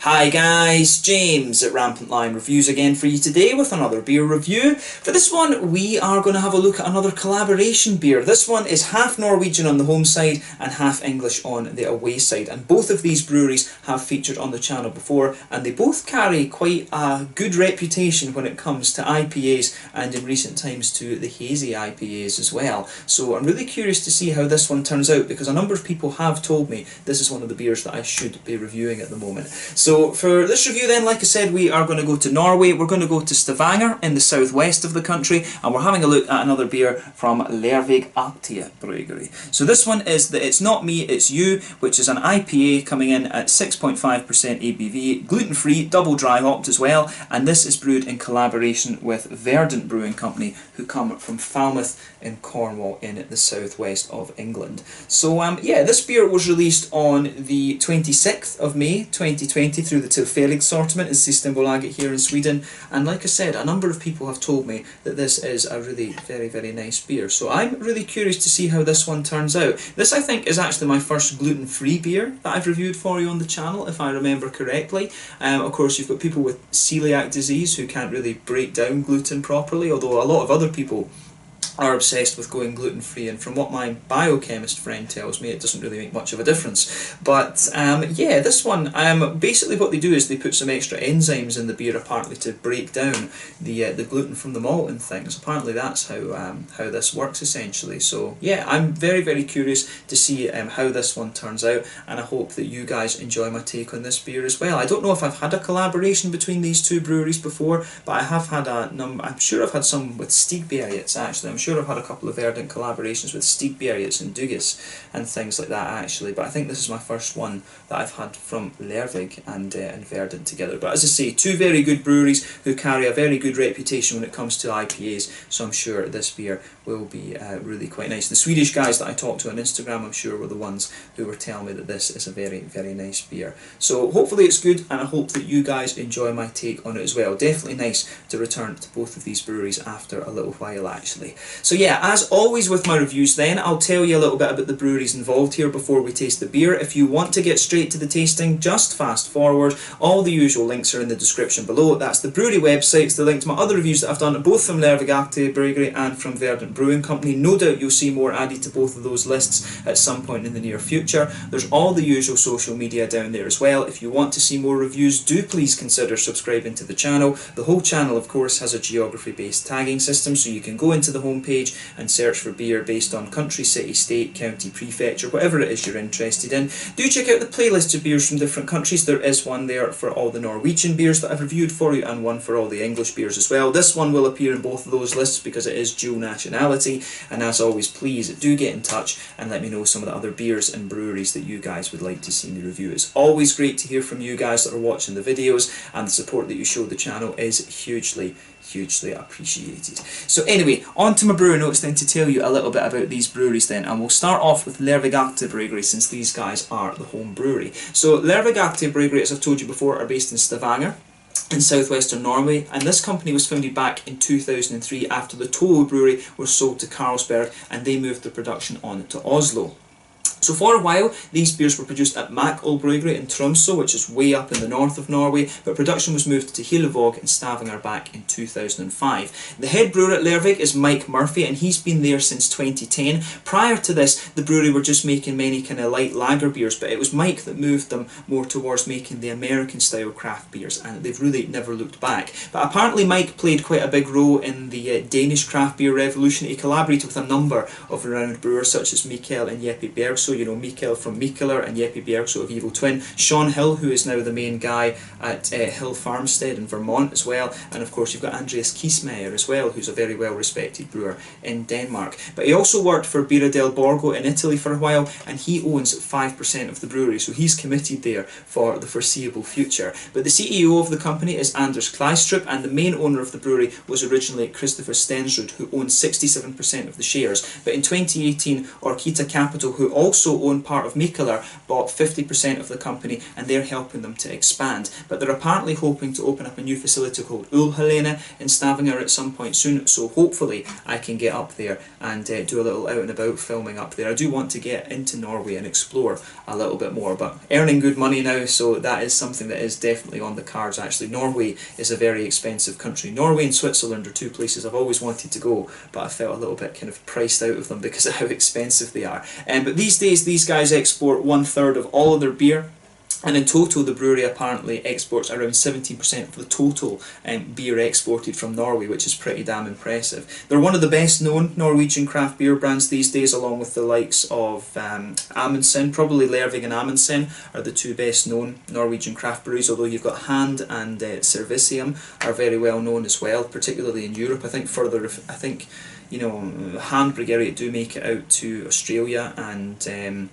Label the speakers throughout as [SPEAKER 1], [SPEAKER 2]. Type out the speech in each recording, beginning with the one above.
[SPEAKER 1] Hi guys, James at Rampant Lion Reviews again for you today with another beer review. For this one we are going to have a look at another collaboration beer. This one is half Norwegian on the home side and half English on the away side, and both of these breweries have featured on the channel before, and they both carry quite a good reputation when it comes to IPAs and in recent times to the hazy IPAs as well. So I'm really curious to see how this one turns out, because a number of people have told me this is one of the beers that I should be reviewing at the moment. So for this review then, like I said, we are going to go to Norway. We're going to go to Stavanger in the southwest of the country, and we're having a look at another beer from Lervig Aktiebryggeri. So this one is the It's Not Me, It's You, which is an IPA coming in at 6.5% ABV, gluten-free, double dry hopped as well, and this is brewed in collaboration with Verdant Brewing Company, who come from Falmouth in Cornwall in the southwest of England. So yeah, this beer was released on the 26th of May 2020 through the Lervig assortment in Systembolaget here in Sweden, and like I said, a number of people have told me that this is a really very nice beer. So I'm really curious to see how this one turns out. This, I think, is actually my first gluten-free beer that I've reviewed for you on the channel, if I remember correctly. Of course, you've got people with celiac disease who can't really break down gluten properly, although a lot of other people are obsessed with going gluten-free, and from what my biochemist friend tells me, it doesn't really make much of a difference. But yeah, this one, basically what they do is they put some extra enzymes in the beer, apparently, to break down the gluten from the malt and things. Apparently that's how this works, essentially. So yeah, I'm very curious to see how this one turns out, and I hope that you guys enjoy my take on this beer as well. I don't know if I've had a collaboration between these two breweries before, but I have had I'm sure I've had some with Stavanger, actually. I'm sure I've had a couple of Verdant collaborations with Stavanger and Dugges and things like that, actually, but I think this is my first one that I've had from Lervig and Verdant together. But as I say, two very good breweries who carry a very good reputation when it comes to IPAs, so I'm sure this beer will be really quite nice. The Swedish guys that I talked to on Instagram, I'm sure, were the ones who were telling me that this is a very nice beer. So hopefully it's good, and I hope that you guys enjoy my take on it as well. Definitely nice to return to both of these breweries after a little while, actually. So yeah, as always with my reviews then, I'll tell you a little bit about the breweries involved here before we taste the beer. If you want to get straight to the tasting, just fast forward. All the usual links are in the description below. That's the brewery websites, the link to my other reviews that I've done, both from Lervig Aktiebryggeri and from Verdant Brewing Company. No doubt you'll see more added to both of those lists at some point in the near future. There's all the usual social media down there as well. If you want to see more reviews, do please consider subscribing to the channel. The whole channel, of course, has a geography-based tagging system, so you can go into the homepage and search for beer based on country, city, state, county, prefecture, whatever it is you're interested in. Do check out the playlist of beers from different countries. There is one there for all the Norwegian beers that I've reviewed for you, and one for all the English beers as well. This one will appear in both of those lists because it is dual nationality, and as always, please do get in touch and let me know some of the other beers and breweries that you guys would like to see me review. It's always great to hear from you guys that are watching the videos, and the support that you show the channel is hugely appreciated. So anyway, on to my brewer notes then, to tell you a little bit about these breweries then, and we'll start off with Lervig Aktiebryggeri, since these guys are the home brewery. So Lervig Aktiebryggeri, as I've told you before, are based in Stavanger in southwestern Norway, and this company was founded back in 2003 after the Tolo brewery was sold to Carlsberg, and they moved the production on to Oslo. So for a while, these beers were produced at Lervig in Tromsø, which is way up in the north of Norway, but production was moved to Hillevåg in Stavanger back in 2005. The head brewer at Lervig is Mike Murphy, and he's been there since 2010. Prior to this, the brewery were just making many kind of light lager beers, but it was Mike that moved them more towards making the American-style craft beers, and they've really never looked back. But apparently Mike played quite a big role in the Danish craft beer revolution. He collaborated with a number of renowned brewers such as Mikael and Jeppe Bjergso, you know, Mikael from Mikkeller and Jeppe Bjergso of Evil Twin, Sean Hill, who is now the main guy at Hill Farmstead in Vermont as well, and of course you've got Andreas Kiesmeyer as well, who's a very well respected brewer in Denmark. But he also worked for Birra del Borgo in Italy for a while, and he owns 5% of the brewery, so he's committed there for the foreseeable future. But the CEO of the company is Anders Kleistrup, and the main owner of the brewery was originally Christopher Stensrud, who owns 67% of the shares. But in 2018, Orkita Capital, who also
[SPEAKER 2] also own part of Mikkeller, bought 50% of the company, and they're helping them to expand. But they're apparently hoping to open up a new facility called Ulhalene in Stavanger at some point soon, so hopefully I can get up there and do a little out and about filming up there. I do want to get into Norway and explore a little bit more, but earning good money now, so that is something that is definitely on the cards. Actually, Norway is a very expensive country. Norway and Switzerland are two places I've always wanted to go, but I felt a little bit kind of priced out of them because of how expensive they are. But these days these guys export 1/3 of all of their beer. And in total, the brewery apparently exports around 17% of the total beer exported from Norway, which is pretty damn impressive. They're one of the best known Norwegian craft beer brands these days, along with the likes of Amundsen. Probably Lervig and Amundsen are the two best known Norwegian craft breweries, although you've got Hand and Servicium are very well known as well, particularly in Europe. I think you know, Hand Brewery do make it out to Australia and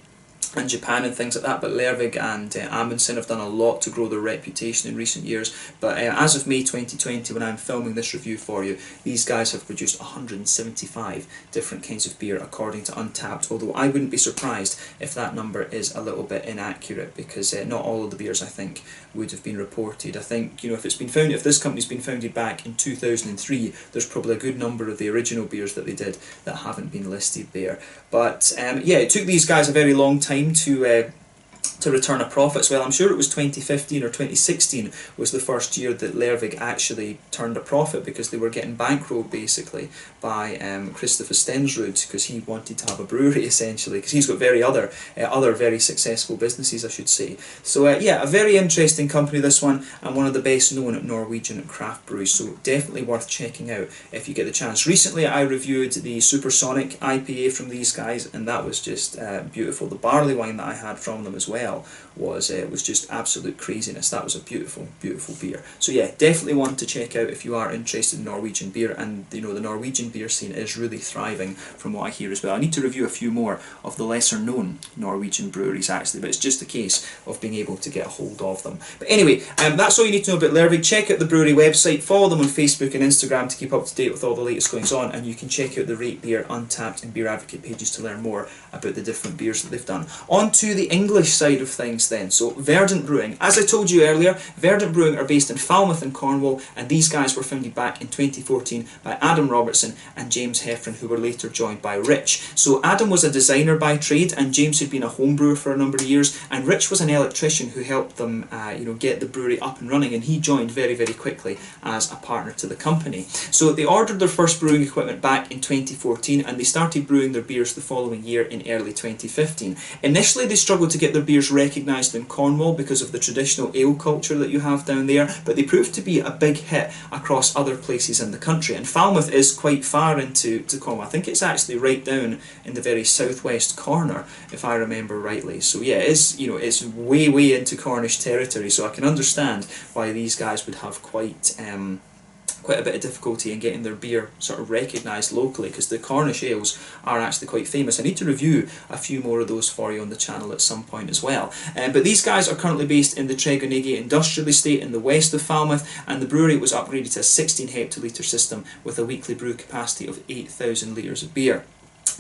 [SPEAKER 2] Japan and things like that, but Lervig and Amundsen have done a lot to grow their reputation in recent years. But as of May 2020, when I'm filming this review for you, these guys have produced 175 different kinds of beer according to Untappd, although I wouldn't be surprised if that number is a little bit inaccurate, because not all of the beers, I think, would have been reported. I think, you know, if this company's been founded back in 2003, there's probably a good number of the original beers that they did that haven't been listed there. But yeah, it took these guys a very long time to return a profit as well. I'm sure it was 2015 or 2016 was the first year that Lervig actually turned a profit, because they were getting bankrolled basically by Christopher Stensrud, because he wanted to have a brewery essentially, because he's got other very successful businesses, I should say. So yeah, a very interesting company this one, and one of the best known Norwegian craft breweries, so definitely worth checking out if you get the chance. Recently I reviewed the Supersonic IPA from these guys, and that was just beautiful. The barley wine that I had from them as well was just absolute craziness. That was a beautiful, beautiful beer. So yeah, definitely one to check out if you are interested in Norwegian beer, and you know, the Norwegian beer scene is really thriving from what I hear as well. I need to review a few more of the lesser known Norwegian breweries actually, but it's just a case of being able to get a hold of them. But anyway, that's all you need to know about Lervig. Check out the brewery website, follow them on Facebook and Instagram to keep up to date with all the latest goings on, and you can check out the Rate Beer, Untappd and Beer Advocate pages to learn more about the different beers that they've done. On to the English side of things then. So Verdant Brewing. As I told you earlier, Verdant Brewing are based in Falmouth in Cornwall, and these guys were founded back in 2014 by Adam Robertson and James Heffron, who were later joined by Rich. So Adam was a designer by trade, and James had been a home brewer for a number of years, and Rich was an electrician who helped them you know, get the brewery up and running, and he joined very, very quickly as a partner to the company. So they ordered their first brewing equipment back in 2014, and they started brewing their beers the following year in early 2015. Initially they struggled to get their beers recognised in Cornwall because of the traditional ale culture that you have down there, but they proved to be a big hit across other places in the country. And Falmouth is quite far into Cornwall. I think it's actually right down in the very southwest corner, if I remember rightly. So yeah, it's, you know, it's way, way into Cornish territory, so I can understand why these guys would have quite a bit of difficulty in getting their beer sort of recognised locally, because the Cornish ales are actually quite famous. I need to review a few more of those for you on the channel at some point as well. But these guys are currently based in the Tregonigi industrial estate in the west of Falmouth, and the brewery was upgraded to a 16 hectolitre system with a weekly brew capacity of 8,000 litres of beer.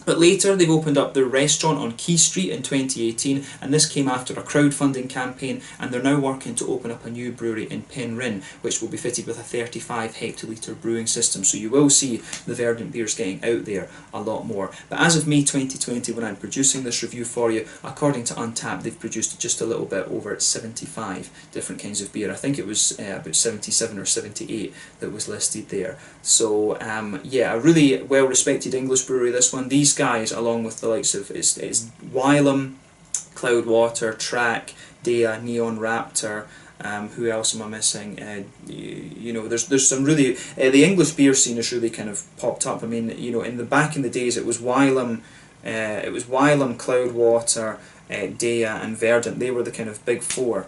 [SPEAKER 2] But later they've opened up their restaurant on Quay Street in 2018, and this came after a crowdfunding campaign, and they're now working to open up a new brewery in Penryn, which will be fitted with a 35 hectolitre brewing system. So you will see the Verdant beers getting out there a lot more. But as of May 2020, when I'm producing this review for you, according to Untappd, they've produced just a little bit over 75 different kinds of beer. I think it was about 77 or 78 that was listed there. So yeah, a really well respected English brewery, this one. These guys, along with the likes of it's Wylam, Cloudwater, Track, Dea, Neon Raptor, who else am I missing? You know, there's some really the English beer scene has really kind of popped up. I mean, you know, back in the days it was Wylam, Cloudwater, Dea and Verdant. They were the kind of big four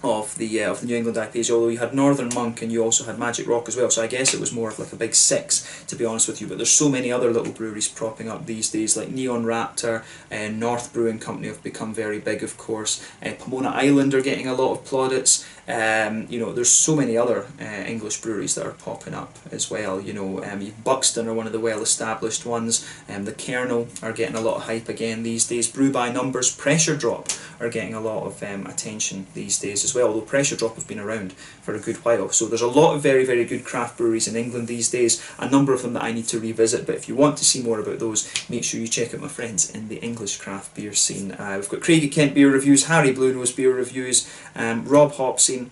[SPEAKER 2] of the New England IPAs, although you had Northern Monk and you also had Magic Rock as well, so I guess it was more of like a big six, to be honest with you. But there's so many other little breweries propping up these days, like Neon Raptor, North Brewing Company have become very big, of course. Pomona Island are getting a lot of plaudits. You know, there's so many other English breweries that are popping up as well. You know, Buxton are one of the well-established ones. The Kernel are getting a lot of hype again these days. Brew by Numbers, Pressure Drop are getting a lot of attention these days as well, although Pressure Drop have been around for a good while. So there's a lot of very, very good craft breweries in England these days, a number of them that I need to revisit, but if you want to see more about those, make sure you check out my friends in the English craft beer scene. We've got Craig at Kent Beer Reviews, Harry Blue Nose Beer Reviews, Rob Hopsing,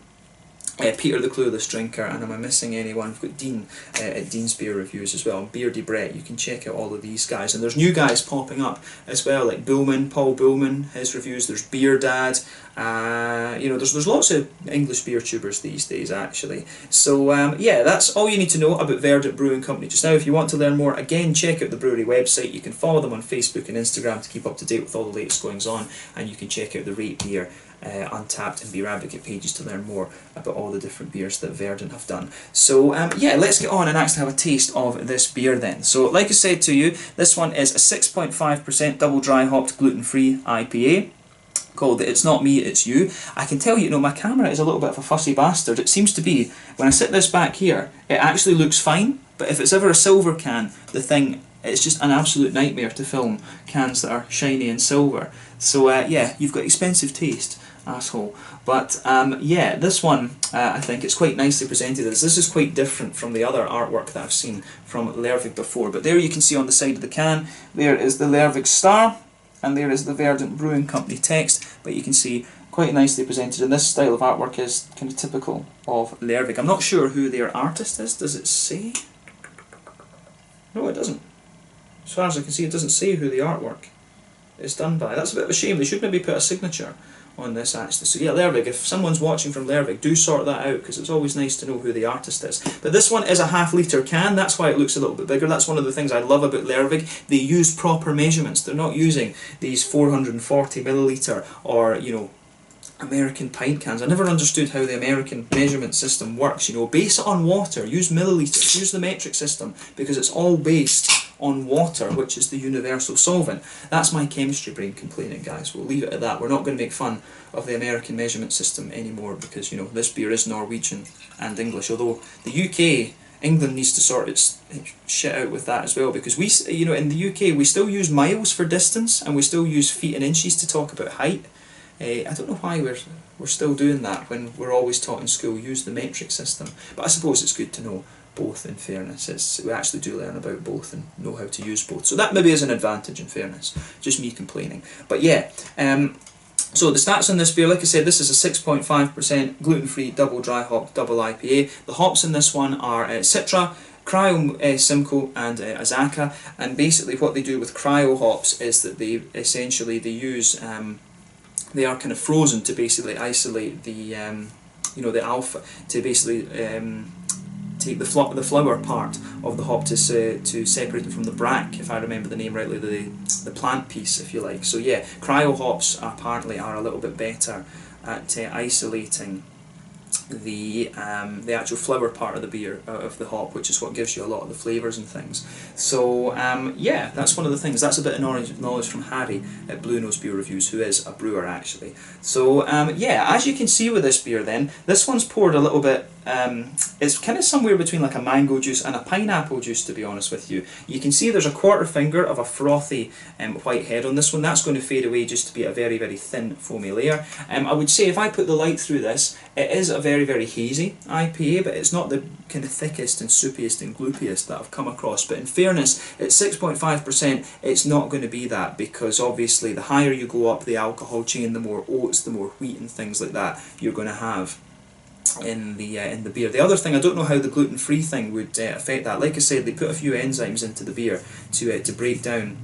[SPEAKER 2] Peter the Clueless Drinker, and am I missing anyone? We've got Dean at Dean's Beer Reviews as well, and Beardy Brett. You can check out all of these guys, and there's new guys popping up as well, like Bullman, Paul Bullman, his reviews. There's Beer Dad. You know, there's lots of English beer tubers these days actually. So yeah, that's all you need to know about Verdant Brewing Company just now. If you want to learn more, again, check out the brewery website. You can follow them on Facebook and Instagram to keep up to date with all the latest goings on, and you can check out the Rate Beer, Untappd and Beer Advocate pages to learn more about all the different beers that Verdant have done. So yeah, let's get on and actually have a taste of this beer then. So like I said to you, this one is a 6.5% double dry hopped gluten-free IPA called It's Not Me, It's You. I can tell you, you know, my camera is a little bit of a fussy bastard. It seems to be, when I sit this back here, it actually looks fine, but if it's ever a silver can, the thing, it's just an absolute nightmare to film cans that are shiny and silver. So yeah, you've got expensive taste, asshole. But yeah, this one, I think it's quite nicely presented. This is quite different from the other artwork that I've seen from Lervig before. But there you can see on the side of the can, there is the Lervig star, and there is the Verdant Brewing Company text, but you can see quite nicely presented, and this style of artwork is kind of typical of Lervig. I'm not sure who their artist is. Does it say? No, it doesn't. As far as I can see, it doesn't say who the artwork is done by. That's a bit of a shame. They should maybe put a signature on this actually. So yeah, Lervig, if someone's watching from Lervig, do sort that out, because it's always nice to know who the artist is. But this one is a half-litre can, that's why it looks a little bit bigger. That's one of the things I love about Lervig. They use proper measurements. They're not using these 440 milliliter or, you know, American pint cans. I never understood how the American measurement system works. You know, base it on water, use milliliters, use the metric system, because it's all based on water, which is the universal solvent. That's my chemistry brain complaining, guys. We'll leave it at that. We're not going to make fun of the American measurement system anymore, because, you know, this beer is Norwegian and English, although the UK, England needs to sort its shit out with that as well, because we, you know, in the UK we still use miles for distance, and we still use feet and inches to talk about height. I don't know why we're still doing that when we're always taught in school, use the metric system. But I suppose it's good to know both, in fairness. We actually do learn about both and know how to use both. So that maybe is an advantage, in fairness. Just me complaining. But yeah, so the stats on this beer, like I said, this is a 6.5% gluten-free double dry hop double IPA. The hops in this one are Citra, Cryo, Simcoe and Azaka, and basically what they do with cryo hops is that they essentially use they are kind of frozen to basically isolate the you know, the alpha, to basically take the flower part of the hop to separate it from the bract, if I remember the name rightly, the plant piece, if you like. So yeah, cryo hops apparently are a little bit better at isolating the actual flower part of the beer, of the hop, which is what gives you a lot of the flavours and things. So yeah, that's one of the things. That's a bit of knowledge from Harry at Blue Nose Beer Reviews, who is a brewer actually. So yeah, as you can see with this beer then, this one's poured a little bit, it's kind of somewhere between like a mango juice and a pineapple juice, to be honest with you. You can see there's a quarter finger of a frothy white head on this one. That's going to fade away just to be a very, very thin foamy layer. I would say if I put the light through this, it is a very, very hazy IPA, but it's not the kind of thickest and soupiest and gloopiest that I've come across. But in fairness, at 6.5%, it's not going to be that, because obviously the higher you go up the alcohol chain, the more oats, the more wheat and things like that you're going to have in the beer. The other thing, I don't know how the gluten-free thing would affect that. Like I said, they put a few enzymes into the beer to break down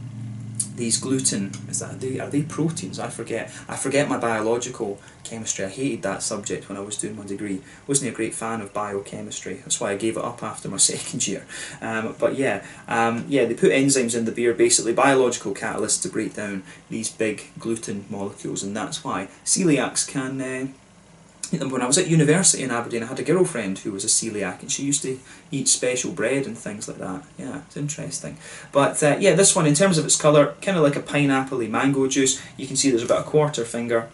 [SPEAKER 2] these gluten. Are they proteins? I forget my biological chemistry. I hated that subject when I was doing my degree. Wasn't a great fan of biochemistry. That's why I gave it up after my second year. But yeah, yeah, they put enzymes in the beer, basically biological catalysts to break down these big gluten molecules, and that's why celiacs can when I was at university in Aberdeen, I had a girlfriend who was a celiac, and she used to eat special bread and things like that. Yeah, it's interesting. But yeah, this one, in terms of its colour, kind of like a pineapple-y mango juice. You can see there's about a quarter finger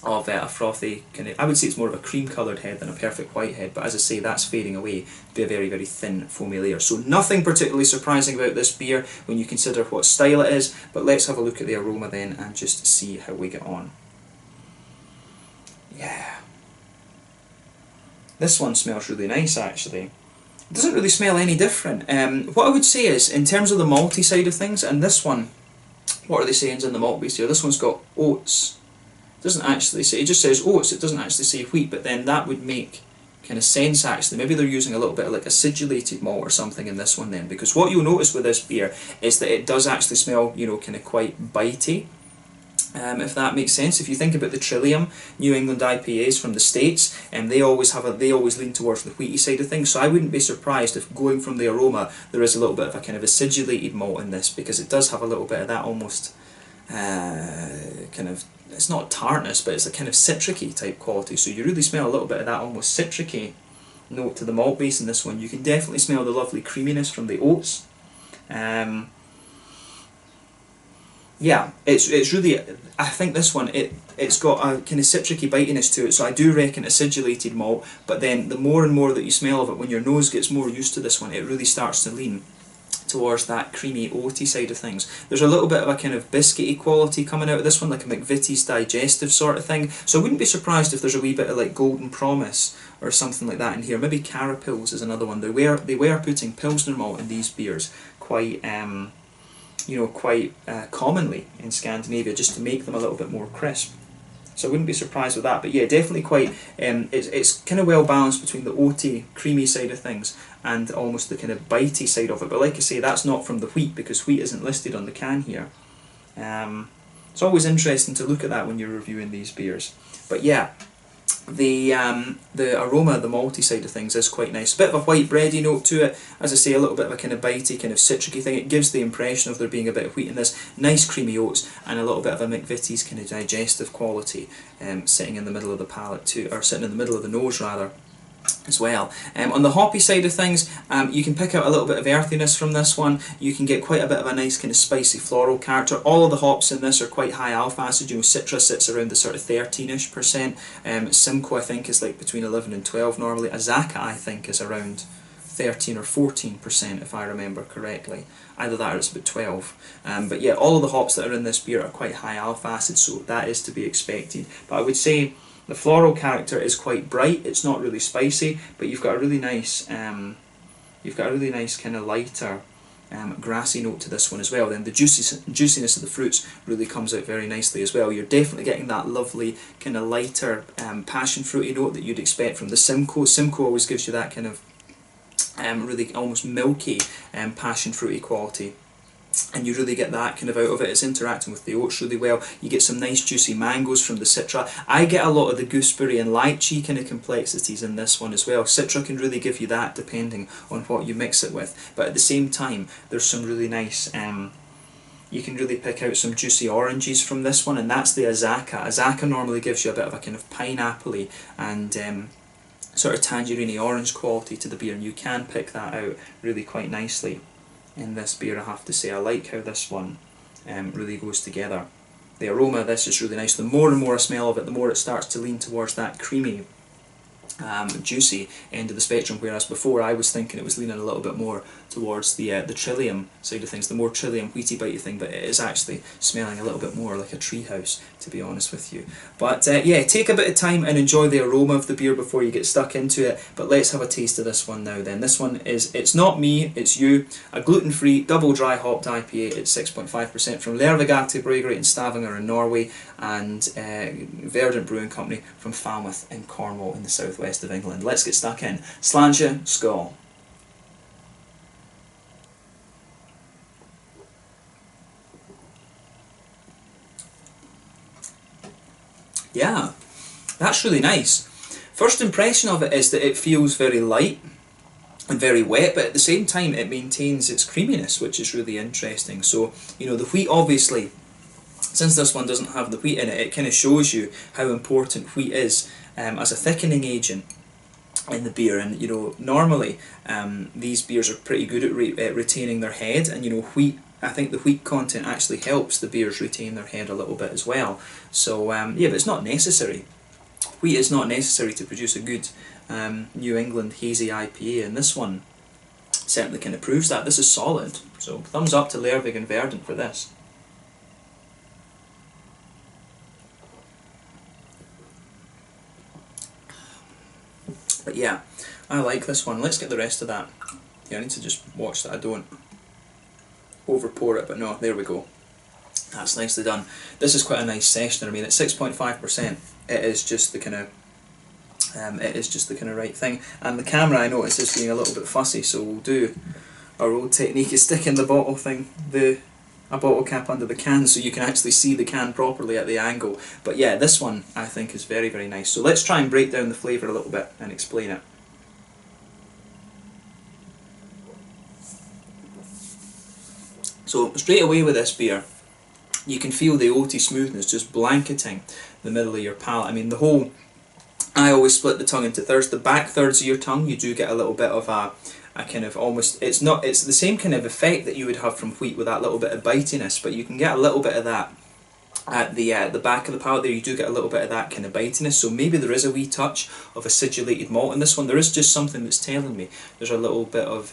[SPEAKER 1] of a frothy kind of, I would say it's more of a cream coloured head than a perfect white head, but as I say, that's fading away to be a very, very thin foamy layer. So nothing particularly surprising about this beer when you consider what style it is, but let's have a look at the aroma then and just see how we get on. Yeah. This one smells really nice actually. It doesn't really smell any different. What I would say is, in terms of the malty side of things, and this one, what are they saying in the malt base here? This one's got oats. It doesn't actually say, it just says oats, it doesn't actually say wheat, but then that would make kind of sense actually. Maybe they're using a little bit of like acidulated malt or something in this one then, because what you'll notice with this beer is that it does actually smell, you know, kind of quite bitey. If that makes sense. If you think about the Trillium New England IPAs from the States, they always lean towards the wheaty side of things. So I wouldn't be surprised if, going from the aroma, there is a little bit of a kind of acidulated malt in this, because it does have a little bit of that almost kind of, it's not tartness, but it's a kind of citricy type quality. So you really smell a little bit of that almost citricy note to the malt base in this one. You can definitely smell the lovely creaminess from the oats. Yeah, it's really, I think this one, it's got a kind of citricy bitiness to it, so I do reckon acidulated malt, but then the more and more that you smell of it, when your nose gets more used to this one, it really starts to lean towards that creamy oaty side of things. There's a little bit of a kind of biscuity quality coming out of this one, like a McVitie's digestive sort of thing, so I wouldn't be surprised if there's a wee bit of like Golden Promise or something like that in here. Maybe Carapils is another one. They were putting Pilsner malt in these beers quite commonly in Scandinavia, just to make them a little bit more crisp. So I wouldn't be surprised with that. But yeah, definitely quite, it's kind of well balanced between the oaty, creamy side of things and almost the kind of bitey side of it. But like I say, that's not from the wheat, because wheat isn't listed on the can here. It's always interesting to look at that when you're reviewing these beers. But yeah, the aroma, the malty side of things is quite nice. A bit of a white bready note to it. As I say, a little bit of a kind of bitey, kind of citricy thing. It gives the impression of there being a bit of wheat in this. Nice creamy oats and a little bit of a McVitie's kind of digestive quality sitting in the middle of the palate too, or sitting in the middle of the nose rather, as well. On the hoppy side of things, you can pick out a little bit of earthiness from this one. You can get quite a bit of a nice kind of spicy floral character. All of the hops in this are quite high alpha acid. You know, Citra sits around the sort of 13-ish%. Simcoe I think is like between 11 and 12 normally. Azacca I think is around 13 or 14% if I remember correctly. Either that or it's about 12. But yeah, all of the hops that are in this beer are quite high alpha acid, so that is to be expected. But I would say the floral character is quite bright. It's not really spicy, but you've got a really nice, kind of lighter, grassy note to this one as well. Then the juiciness of the fruits really comes out very nicely as well. You're definitely getting that lovely kind of lighter, passion fruity note that you'd expect from the Simcoe. Simcoe always gives you that kind of really almost milky, passion fruity quality. And you really get that kind of out of it. It's interacting with the oats really well. You get some nice juicy mangoes from the Citra. I get a lot of the gooseberry and lychee kind of complexities in this one as well. Citra can really give you that depending on what you mix it with. But at the same time, there's some really nice, you can really pick out some juicy oranges from this one, and that's the Azacca. Azacca normally gives you a bit of a kind of pineapple-y and sort of tangerine orange quality to the beer, and you can pick that out really quite nicely in this beer, I have to say. I like how this one really goes together. The aroma of this is really nice. The more and more I smell of it, the more it starts to lean towards that creamy, juicy end of the spectrum, whereas before I was thinking it was leaning a little bit more towards the Trillium side of things, the more Trillium wheaty bitey thing, but it is actually smelling a little bit more like a treehouse, to be honest with you. But yeah, take a bit of time and enjoy the aroma of the beer before you get stuck into it. But let's have a taste of this one now then. This one is, it's not me, it's you, a gluten-free double dry hopped IPA. It's 6.5% from Lervig Aktiebryggeri in Stavanger in Norway, and Verdant Brewing Company from Falmouth in Cornwall in the southwest of England. Let's get stuck in. Sláinte, skål. Yeah, that's really nice. First impression of it is that it feels very light and very wet, but at the same time it maintains its creaminess, which is really interesting. So, you know, the wheat obviously, since this one doesn't have the wheat in it, it kind of shows you how important wheat is as a thickening agent in the beer. And you know, normally these beers are pretty good at retaining their head, and you know, wheat I think the wheat content actually helps the beers retain their head a little bit as well. So yeah, but it's not necessary. Wheat is not necessary to produce a good New England hazy IPA, and this one certainly kind of proves that. This is solid. So thumbs up to Lervig and Verdant for this. But yeah, I like this one. Let's get the rest of that. Yeah, I need to just watch that I don't over pour it, but no, there we go. That's nicely done. This is quite a nice session. I mean, at 6.5%, it is just the kind of right thing. And the camera, I notice, is being a little bit fussy, so we'll do our old technique of sticking the bottle thing, a bottle cap under the can, so you can actually see the can properly at the angle. But yeah, this one I think is very, very nice. So let's try and break down the flavour a little bit and explain it. So straight away with this beer, you can feel the oaty smoothness just blanketing the middle of your palate. I mean, I always split the tongue into thirds. The back thirds of your tongue, you do get a little bit of a kind of almost, it's the same kind of effect that you would have from wheat with that little bit of bitiness, but you can get a little bit of that at the back of the palate there. You do get a little bit of that kind of bitiness, so maybe there is a wee touch of acidulated malt in this one. There is just something that's telling me there's a little bit of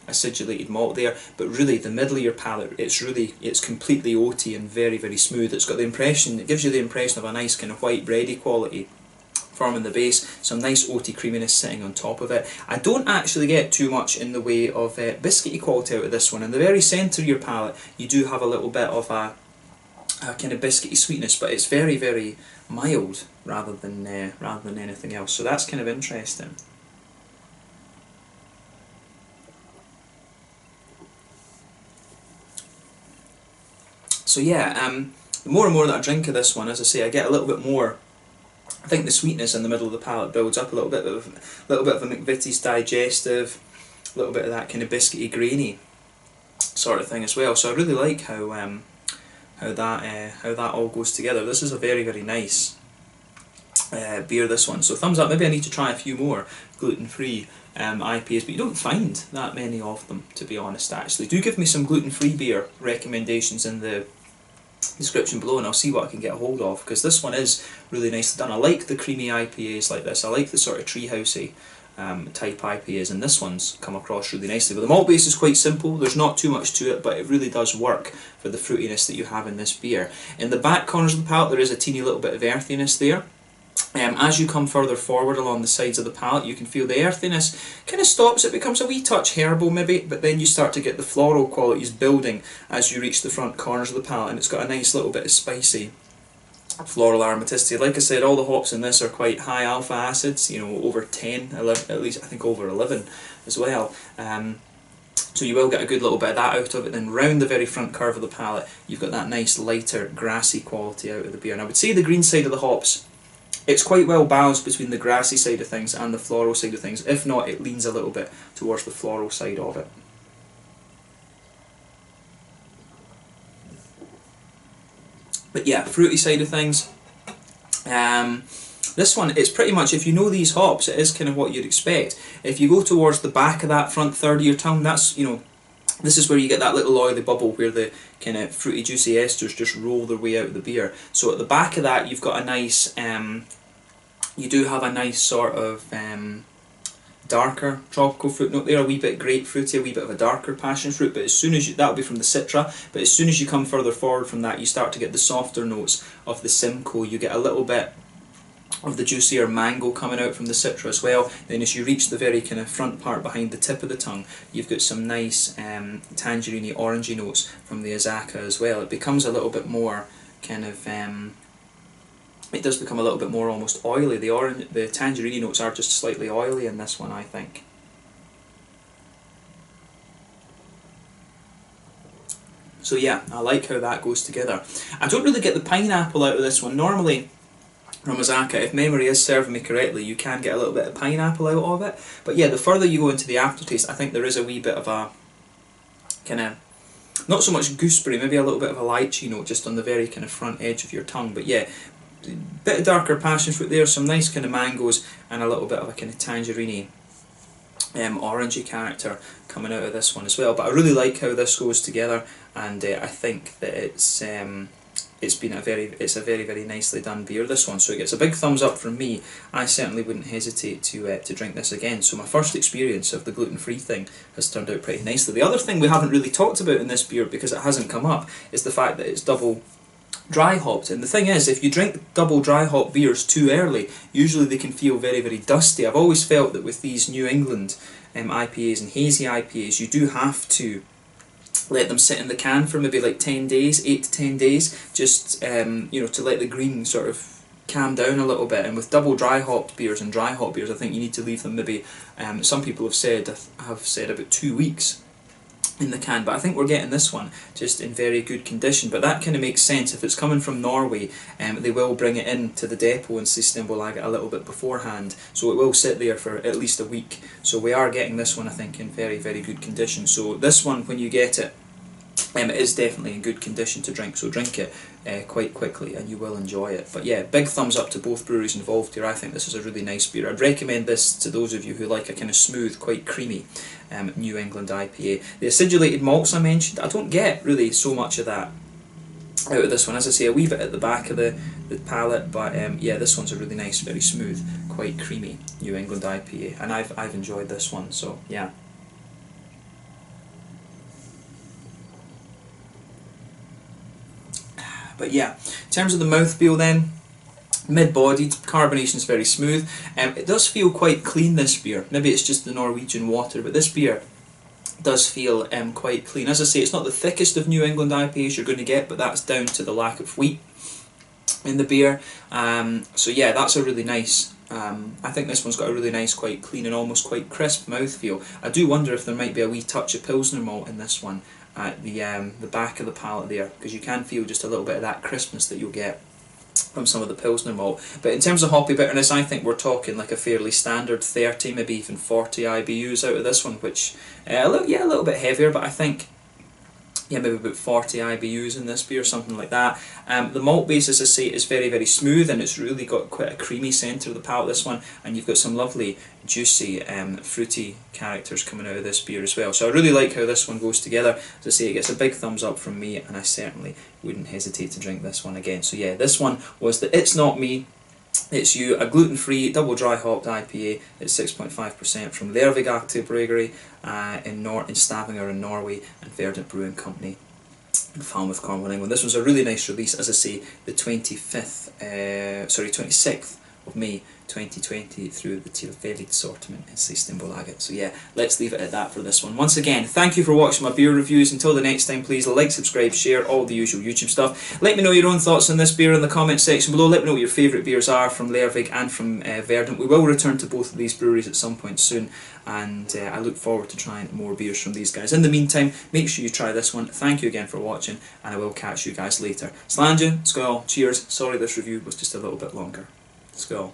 [SPEAKER 1] acidulated malt there, but really the middle of your palate, it's completely oaty and very, very smooth. It's got the impression, it gives you the impression of a nice kind of white bready quality forming the base, some nice oaty creaminess sitting on top of it. I don't actually get too much in the way of biscuity quality out of this one. In the very centre of your palate, you do have a little bit of a kind of biscuity sweetness, but it's very, very mild rather than anything else. So that's kind of interesting. So yeah, the more and more that I drink of this one, as I say, I get a little bit more. I think the sweetness in the middle of the palate builds up a little bit of a McVitie's digestive, a little bit of that kind of biscuity, grainy sort of thing as well. So I really like how that all goes together. This is a very, very nice beer, this one. So thumbs up. Maybe I need to try a few more gluten-free IPAs, but you don't find that many of them, to be honest. Actually, do give me some gluten-free beer recommendations in the description below, and I'll see what I can get a hold of, because this one is really nicely done. I like the creamy IPAs like this. I like the sort of treehousey type IPAs, and this one's come across really nicely. But the malt base is quite simple, there's not too much to it, but it really does work for the fruitiness that you have in this beer. In the back corners of the palate there is a teeny little bit of earthiness there. As you come further forward along the sides of the palate, you can feel the earthiness kind of stops, it becomes a wee touch herbal maybe, but then you start to get the floral qualities building as you reach the front corners of the palate, and it's got a nice little bit of spicy floral aromaticity. Like I said, all the hops in this are quite high alpha acids, you know, over 10, 11, at least I think over 11 as well. So you will get a good little bit of that out of it. Then round the very front curve of the palate, you've got that nice lighter grassy quality out of the beer. And I would say the green side of the hops, it's quite well balanced between the grassy side of things and the floral side of things. If not, it leans a little bit towards the floral side of it. But yeah, fruity side of things. This one, it's pretty much, if you know these hops, it is kind of what you'd expect. If you go towards the back of that front third of your tongue, that's, you know, this is where you get that little oily bubble where the kind of fruity juicy esters just roll their way out of the beer. So at the back of that you've got a nice, you do have a nice sort of darker tropical fruit note there, a wee bit grapefruity, a wee bit of a darker passion fruit, but as soon as you, that'll be from the Citra, but as soon as you come further forward from that you start to get the softer notes of the Simcoe. You get a little bit of the juicier mango coming out from the Citra as well. Then as you reach the very kind of front part behind the tip of the tongue, you've got some nice tangerine orangey notes from the Azacca as well. It becomes a little bit more kind of, it does become a little bit more almost oily. The tangerine notes are just slightly oily in this one, I think. So yeah, I like how that goes together. I don't really get the pineapple out of this one. Normally, from Azacca, if memory is serving me correctly, you can get a little bit of pineapple out of it. But yeah, the further you go into the aftertaste, I think there is a wee bit of a kind of, not so much gooseberry, maybe a little bit of a lychee note just on the very kind of front edge of your tongue. But yeah, a bit of darker passion fruit there, some nice kind of mangoes, and a little bit of a kind of tangerine
[SPEAKER 2] orangey character coming out of this one as well. But I really like how this goes together, and I think that it's a very very nicely done beer, this one. So it gets a big thumbs up from me. I certainly wouldn't hesitate to drink this again. So my first experience of the gluten-free thing has turned out pretty nicely. The other thing we haven't really talked about in this beer, because it hasn't come up, is the fact that it's double dry hopped. And the thing is, if you drink double dry hop beers too early, usually they can feel very very dusty. I've always felt that with these New England IPAs and hazy IPAs, you do have to let them sit in the can for maybe like 10 days, 8 to 10 days, just you know, to let the green sort of calm down a little bit. And with double dry hopped beers and dry hop beers, I think you need to leave them maybe, some people have said about 2 weeks in the can, but I think we're getting this one just in very good condition. But that kind of makes sense. If it's coming from Norway, they will bring it in to the depot in Systembolaget a little bit beforehand, so it will sit there for at least a week. So we are getting this one, I think, in very very good condition. So this one, when you get it, it is definitely in good condition to drink, so drink it quite quickly and you will enjoy it. But yeah, big thumbs up to both breweries involved here. I think this is a really nice beer. I'd recommend this to those of you who like a kind of smooth, quite creamy New England IPA. The acidulated malts I mentioned, I don't get really so much of that out of this one. As I say, a wee bit at the back of the palate, but yeah, this one's a really nice, very smooth, quite creamy New England IPA, and I've enjoyed this one, so yeah. But yeah, in terms of the mouthfeel then, mid-bodied, carbonation's very smooth. It does feel quite clean, this beer. Maybe it's just the Norwegian water, but this beer does feel quite clean. As I say, it's not the thickest of New England IPAs you're going to get, but that's down to the lack of wheat in the beer. So yeah, that's a really nice, I think this one's got a really nice, quite clean and almost quite crisp mouthfeel. I do wonder if there might be a wee touch of Pilsner malt in this one at the back of the palate there, because you can feel just a little bit of that crispness that you'll get from some of the Pilsner malt. But in terms of hoppy bitterness, I think we're talking like a fairly standard 30, maybe even 40 IBUs out of this one, which a little bit heavier, but I think yeah, maybe about 40 IBUs in this beer, something like that. The malt base, as I say, is very very smooth, and it's really got quite a creamy centre of the palate, this one, and you've got some lovely juicy fruity characters coming out of this beer as well. So I really like how this one goes together. As I say, it gets a big thumbs up from me, and I certainly wouldn't hesitate to drink this one again. So yeah, this one was the It's Not Me, It's You, a gluten-free double dry hopped IPA at 6.5% from Lervig Aktiebryggeri in Stavanger in Norway, and Verdant Brewing Company in Falmouth, Cornwall, England. This was a really nice release, as I say, the 26th of May 2020 through the Tilfeldigt assortment in Systembolaget. So yeah, let's leave it at that for this one. Once again, thank you for watching my beer reviews. Until the next time, please like, subscribe, share, all the usual YouTube stuff. Let me know your own thoughts on this beer in the comment section below. Let me know what your favourite beers are from Lervig and from Verdant. We will return to both of these breweries at some point soon, and I look forward to trying more beers from these guys. In the meantime, make sure you try this one. Thank you again for watching, and I will catch you guys later. Slàinte, skål, cheers. Sorry this review was just a little bit longer. Skål.